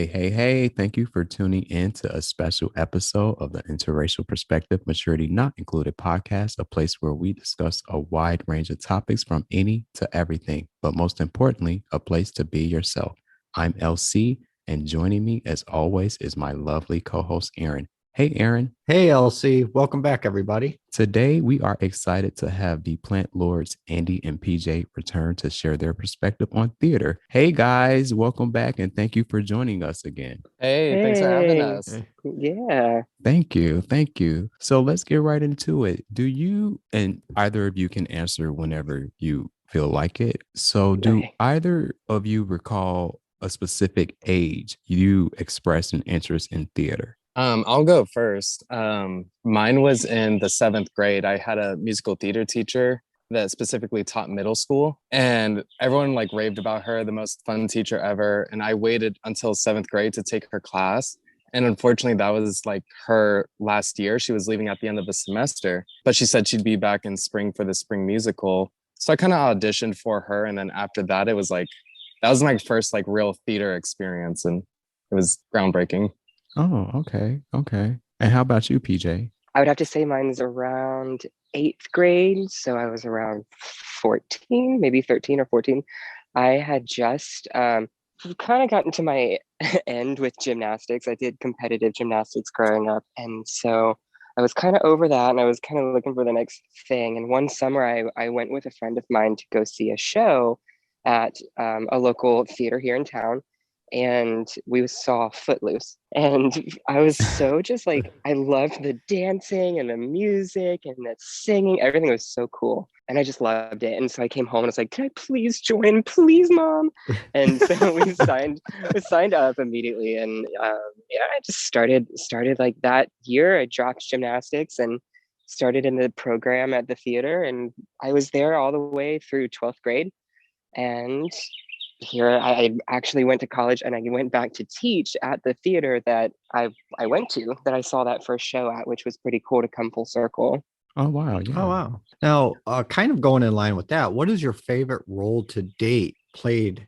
Hey. Thank you for tuning in to a special episode of the Interracial Perspective Maturity Not Included podcast, a place where we discuss a wide range of topics from any to everything, but most importantly, a place to be yourself. I'm LC, and joining me as always is my lovely co-host, Aaron. Hey, Aaron. Hey, LC. Welcome back, everybody. Today, we are excited to have the plant lords, Andy and PJ, return to share their perspective on theater. Hey, guys, welcome back and thank you for joining us again. Hey, thanks for having Hey, us. yeah. Thank you. Thank you. So let's get right into it. Do you, and either of you can answer whenever you feel like it. So, do Okay. either of you recall a specific age you expressed an interest in theater? I'll go first. Mine was in the seventh grade. I had a musical theater teacher that specifically taught middle school, and everyone like raved about her, the most fun teacher ever. And I waited until seventh grade to take her class. And unfortunately, that was like her last year. She was leaving at the end of the semester, but she said she'd be back in spring for the spring musical. So I kind of auditioned for her. And then after that, it was like, that was my first like real theater experience. And it was groundbreaking. Oh, okay. Okay. And how about you, PJ? I would have to say mine's around eighth grade. So I was around 14, maybe 13 or 14. I had just kind of gotten to my end with gymnastics. I did competitive gymnastics growing up. And so I was kind of over that and I was kind of looking for the next thing. And one summer I went with a friend of mine to go see a show at a local theater here in town. And we saw Footloose. And I was so just like, I loved the dancing and the music and the singing. Everything was so cool. And I just loved it. And so I came home and I was like, can I please join? Please, mom. And so we signed up immediately. And yeah, I just started like that year. I dropped gymnastics and started in the program at the theater. And I was there all the way through 12th grade. And here I actually went to college and I went back to teach at the theater that I went to, that I saw that first show at, which was pretty cool to come full circle. Oh, wow. Oh, Yeah. wow. Now, kind of going in line with that, what is your favorite role to date played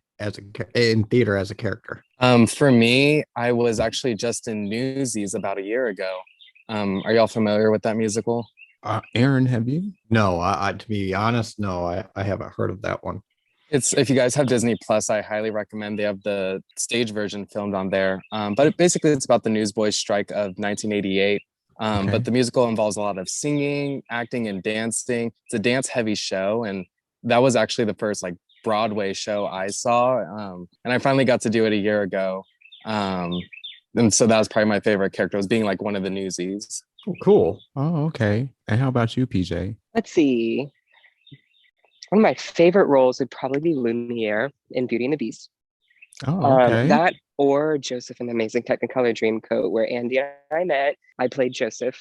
in theater as a character? For me, I was actually just in Newsies about a year ago. Are y'all familiar with that musical? Aaron, have you? No, to be honest, no, I haven't heard of that one. It's if you guys have Disney Plus, I highly recommend. They have the stage version filmed on there. Basically it's about the newsboys strike of 1988. Okay. But the musical involves a lot of singing, acting, and dancing. It's a dance-heavy show, and that was actually the first like Broadway show I saw. And I finally got to do it a year ago. And so that was probably my favorite character, was being like one of the Newsies. Oh, cool. Oh, okay. And how about you, PJ? Let's see. One of my favorite roles would probably be Lumiere in Beauty and the Beast. Oh, okay. That or Joseph in the Amazing Technicolor Dreamcoat, where Andy and I met. I played Joseph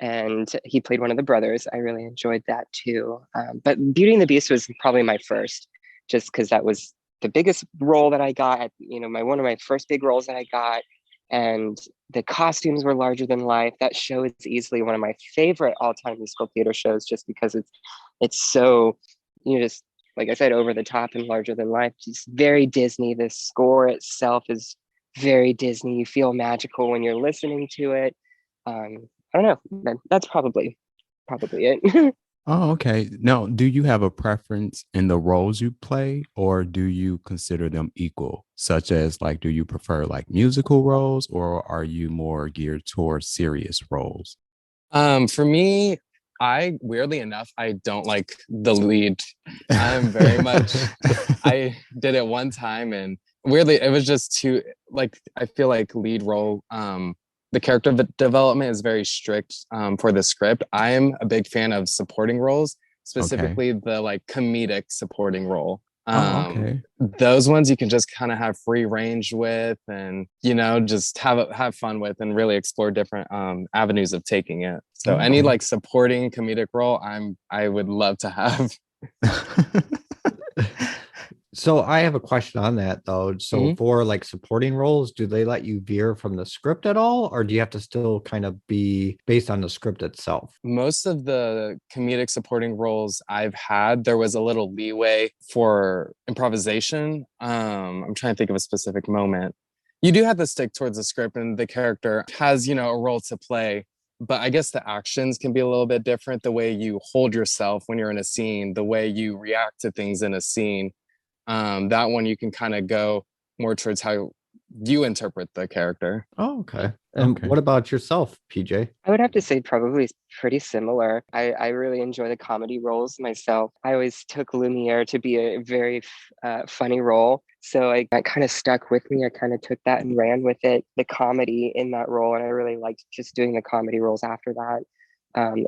and he played one of the brothers. I really enjoyed that too. But Beauty and the Beast was probably my first, just because that was the biggest role that I got, one of my first big roles that I got. And the costumes were larger than life. That show is easily one of my favorite all-time musical theater shows, just because it's so, just like I said, over the top and larger than life. Just very Disney. The score itself is very Disney. You feel magical when you're listening to it. I don't know. That's probably it. Oh, okay. Now, do you have a preference in the roles you play, or do you consider them equal? Such as, like, do you prefer like musical roles, or are you more geared towards serious roles? For me, I weirdly enough, I don't like the lead. I'm very much, I did it one time and weirdly it was just too like, I feel like lead role, the character development is very strict for the script. I am a big fan of supporting roles, Okay. specifically the like comedic supporting role. Oh, okay. Those ones you can just kind of have free range with, and just have fun with, and really explore different avenues of taking it. So any Okay. like supporting comedic role, I would love to have. So I have a question on that though. So Mhm. for like supporting roles, do they let you veer from the script at all, or do you have to still kind of be based on the script itself? Most of the comedic supporting roles I've had, there was a little leeway for improvisation. I'm trying to think of a specific moment. you do have to stick towards the script, and the character has, a role to play. But I guess the actions can be a little bit different. The way you hold yourself when you're in a scene, the way you react to things in a scene. That one you can kind of go more towards how you interpret the character. Oh, okay. And what about yourself, PJ? I would have to say probably pretty similar. I really enjoy the comedy roles myself. I always took Lumiere to be a very funny role. So that kind of stuck with me. I kind of took that and ran with it, the comedy in that role. And I really liked just doing the comedy roles after that.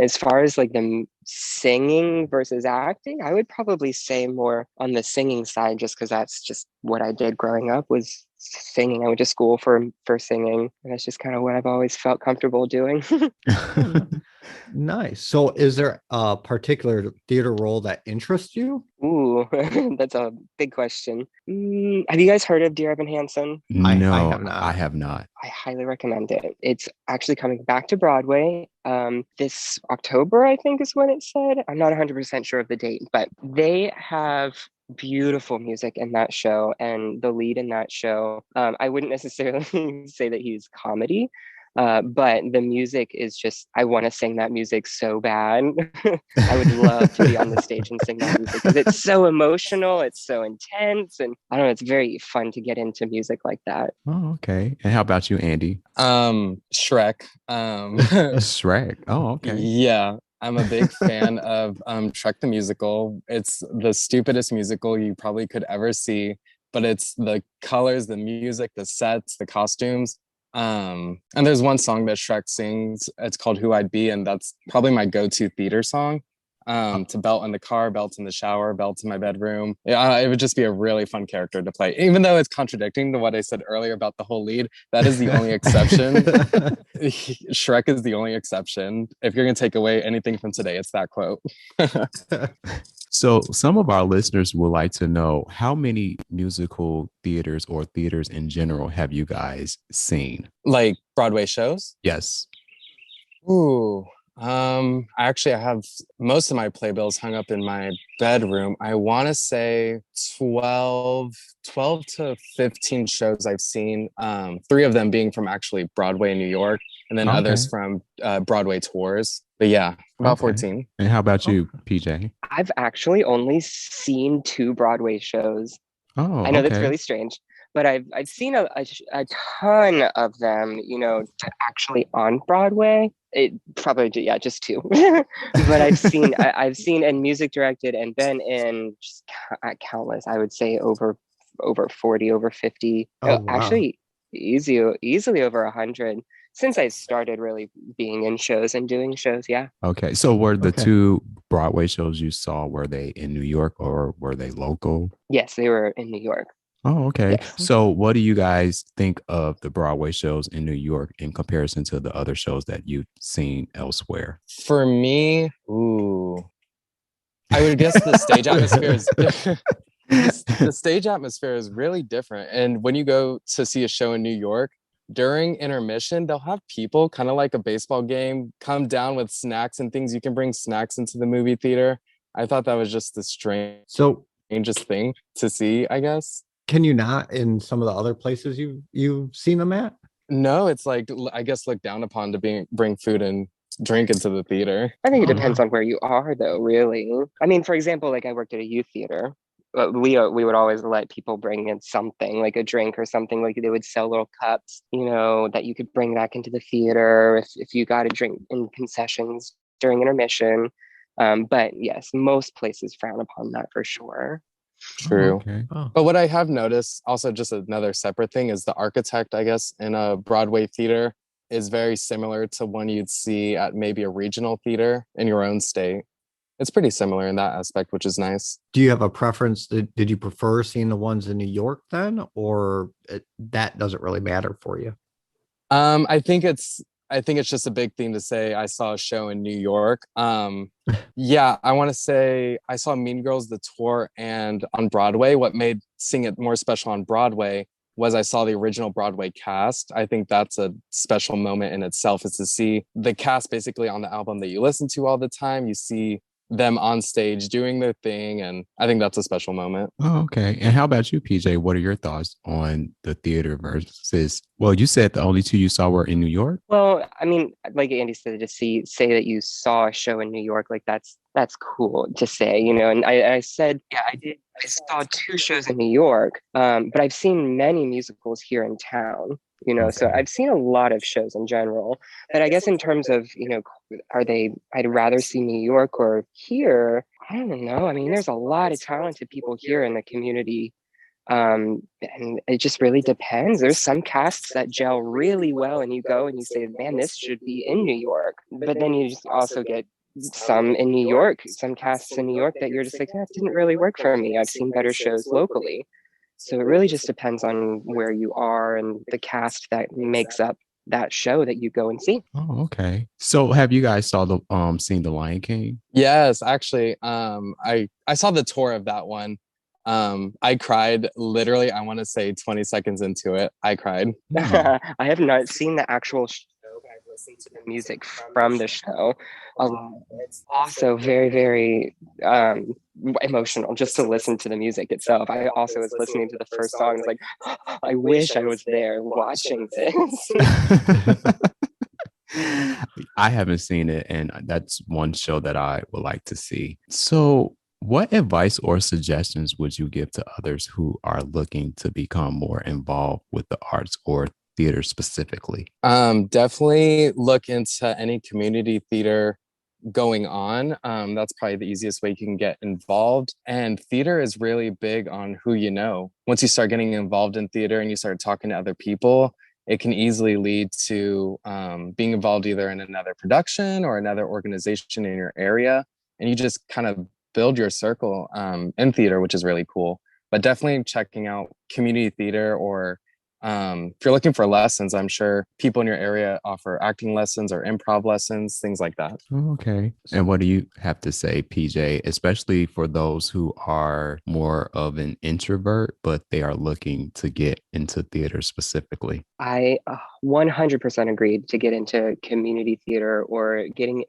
As far as like the singing versus acting, I would probably say more on the singing side, just because that's just what I did growing up was singing. I went to school for singing, and that's just kind of what I've always felt comfortable doing. Nice. So is there a particular theater role that interests you? Ooh, that's a big question. Have you guys heard of Dear Evan Hansen? No, I have not. I have not. I highly recommend it. It's actually coming back to Broadway this October, I think is when it said. I'm not 100% sure of the date, but they have beautiful music in that show. And the lead in that show, I wouldn't necessarily say that he's comedy, but the music is just, I want to sing that music so bad. I would love to be on the stage and sing that music because it's so emotional, it's so intense, and I don't know, it's very fun to get into music like that. Oh, okay. And how about you, Andy? Shrek. Shrek. Oh, okay. Yeah. I'm a big fan of Shrek the Musical. It's the stupidest musical you probably could ever see, but it's the colors, the music, the sets, the costumes. And there's one song that Shrek sings. It's called Who I'd Be, and that's probably my go-to theater song. To belt in the car, belt in the shower, belt in my bedroom. Yeah, it would just be a really fun character to play. Even though it's contradicting to what I said earlier about the whole lead, that is the only exception. Shrek is the only exception. If you're going to take away anything from today, it's that quote. So some of our listeners would like to know how many musical theaters or theaters in general have you guys seen? Broadway shows? Yes. Ooh. Actually, I have most of my playbills hung up in my bedroom. I want to say 12 to 15 shows I've seen. 3 of them being from actually Broadway in New York, and then others from Broadway tours. But yeah, about 14. And how about you, PJ? I've actually only seen 2 Broadway shows. Oh, I know that's really strange, but I've seen a ton of them, actually on Broadway. It probably, yeah, just 2. But I've seen and music directed and been in just countless, I would say over 40, over 50. Oh, wow. Actually easily over 100 since I started really being in shows and doing shows. Yeah. Okay. So were the 2 Broadway shows you saw, were they in New York or were they local? Yes, they were in New York. Oh, okay. Yes. So what do you guys think of the Broadway shows in New York in comparison to the other shows that you've seen elsewhere? For me, I would guess the stage atmosphere is the stage atmosphere is really different. And when you go to see a show in New York, during intermission, they'll have people kind of like a baseball game come down with snacks and things. You can bring snacks into the movie theater. I thought that was just the strangest thing to see, I guess. Can you not in some of the other places you've seen them at? No, it's like, I guess, looked down upon to bring food and drink into the theater. I think it depends on where you are, though, really. I mean, for example, like I worked at a youth theater. We would always let people bring in something like a drink or something. Like they would sell little cups, that you could bring back into the theater if you got a drink in concessions during intermission. But yes, most places frown upon that for sure. True. Okay. But what I have noticed, also just another separate thing, is the architect, I guess, in a Broadway theater is very similar to one you'd see at maybe a regional theater in your own state. It's pretty similar in that aspect, which is nice. Do you have a preference? Did you prefer seeing the ones in New York then, or that doesn't really matter for you? I think it's just a big thing to say I saw a show in New York. Yeah, I want to say I saw Mean Girls, the tour, and on Broadway. What made seeing it more special on Broadway was I saw the original Broadway cast. I think that's a special moment in itself, is to see the cast basically on the album that you listen to all the time. You see them on stage doing their thing. And I think that's a special moment. Oh, okay. And how about you, PJ? What are your thoughts on the theater versus, well, you said the only two you saw were in New York? Well, I mean, like Andy said, to say that you saw a show in New York, like that's cool to say, you know. And I said, yeah, I did. I saw two shows in New York, but I've seen many musicals here in town, you know. So Okay. I've seen a lot of shows in general. But I guess in terms of, you know, I'd rather see New York or here. I don't know. I mean, there's a lot of talented people here in the community, and it just really depends. There's some casts that gel really well and you go and you say, man, this should be in New York, but then you just also get some in New York, some casts in New York that you're just like, that didn't really work for me. I've seen better shows locally. So it really just depends on where you are and the cast that makes up that show that you go and see. Oh, okay. So have you guys seen The Lion King? Yes, actually, I saw the tour of that one. I cried literally, I want to say 20 seconds into it. I cried. I have not seen the actual show, but I've listened to the music from the show. It's also very, very emotional just to listen to the music itself. I also was listening to the first song. It's like, I wish I was there watching this. I haven't seen it, and that's one show that I would like to see. So, what advice or suggestions would you give to others who are looking to become more involved with the arts or theater specifically? Definitely look into any community theater going on. That's probably the easiest way you can get involved. And theater is really big on who you know. Once you start getting involved in theater and you start talking to other people, it can easily lead to being involved either in another production or another organization in your area. And you just kind of build your circle in theater, which is really cool. But definitely checking out community theater, or if you're looking for lessons, I'm sure people in your area offer acting lessons or improv lessons, things like that. Okay. And what do you have to say, PJ, especially for those who are more of an introvert, but they are looking to get into theater specifically? I 100% agreed to get into community theater or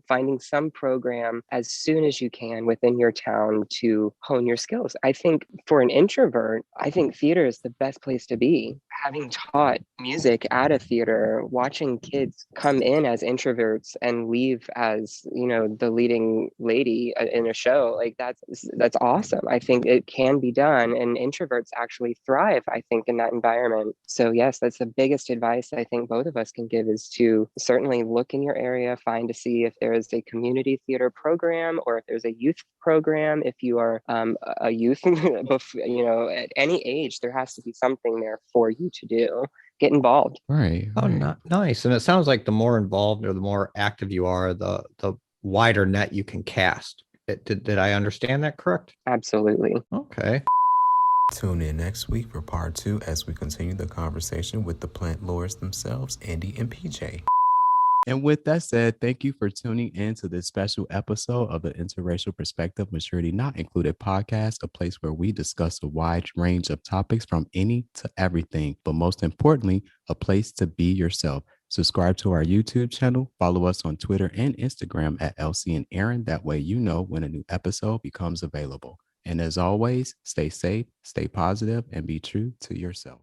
finding some program as soon as you can within your town to hone your skills. I think for an introvert, I think theater is the best place to be. Having taught music at a theater, watching kids come in as introverts and leave as, you know, the leading lady in a show, like that's awesome. I think it can be done, and introverts actually thrive, I think, in that environment. So yes, that's the biggest advice I think both of us can give, is to certainly look in your area, find to see if there is a community theater program or if there's a youth program. If you are a youth, you know, at any age, there has to be something there for you to do. Get involved. Right. Oh, Right. nice. And it sounds like the more involved or the more active you are, the wider net you can cast. Did I understand that correct? Absolutely. Okay. Tune in next week for part 2 as we continue the conversation with the plant lords themselves, Andy and PJ. And with that said, thank you for tuning in to this special episode of the Interracial Perspective Maturity Not Included podcast, a place where we discuss a wide range of topics from any to everything, but most importantly, a place to be yourself. Subscribe to our YouTube channel, follow us on Twitter and Instagram at LC and Aaron. That way you know when a new episode becomes available. And as always, stay safe, stay positive, and be true to yourself.